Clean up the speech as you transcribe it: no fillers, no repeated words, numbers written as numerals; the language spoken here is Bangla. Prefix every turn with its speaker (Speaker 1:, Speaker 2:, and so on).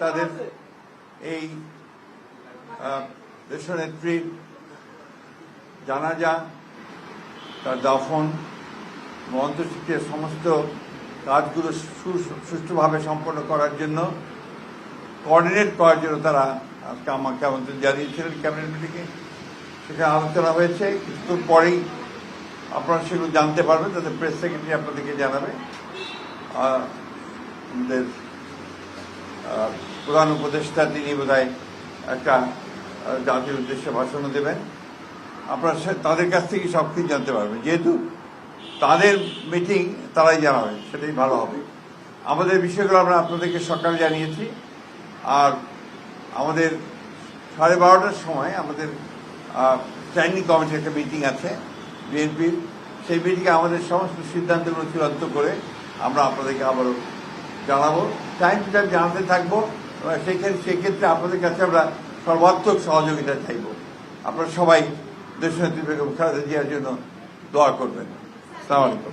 Speaker 1: তাদের এই দেশনেত্রীর জানাজা, তার দাফন, অন্ত্যেষ্টিক্রিয়ার সমস্ত কাজগুলো সুষ্ঠুভাবে সম্পন্ন করার জন্য কোঅর্ডিনেট করার জন্য তারা আজকে আমাকে আমন্ত্রণ জানিয়েছিলেন ক্যাবিনেট মিটিংয়ে। সেখানে আলোচনা হয়েছে, কিছুক্ষণ পরেই আপনারা সেগুলো জানতে পারবেন, তাদের প্রেস সেক্রেটারি আপনাদেরকে জানাবে। আমাদের প্রধান উপদেষ্টা তিনি বোধহয় একটা জাতির উদ্দেশ্যে ভাষণও দেবেন। আপনারা তাদের কাছ থেকে সব কিছু জানতে পারবেন, যেহেতু তাদের মিটিং তারাই জানাবে, সেটাই ভালো হবে। আমাদের বিষয়গুলো আমরা আপনাদেরকে সকালে জানিয়েছি। আর আমাদের 12:30টার সময় আমাদের স্ট্যান্ডিং কমিটির একটা মিটিং আছে বিএনপির। সেই মিটিংয়ে আমাদের সমস্ত সিদ্ধান্তগুলো চূড়ান্ত করে আমরা আপনাদেরকে আবারও জানাবো, টাইম টু টাইম জানাতে থাকবো। সেক্ষেত্রে আপনাদের কাছে আমরা সর্বাত্মক সহযোগিতা চাইব। আপনারা সবাই দেশনেত্রী বেগম খালেদা জিয়ার জন্য দোয়া করবেন। আসসালামু আলাইকুম।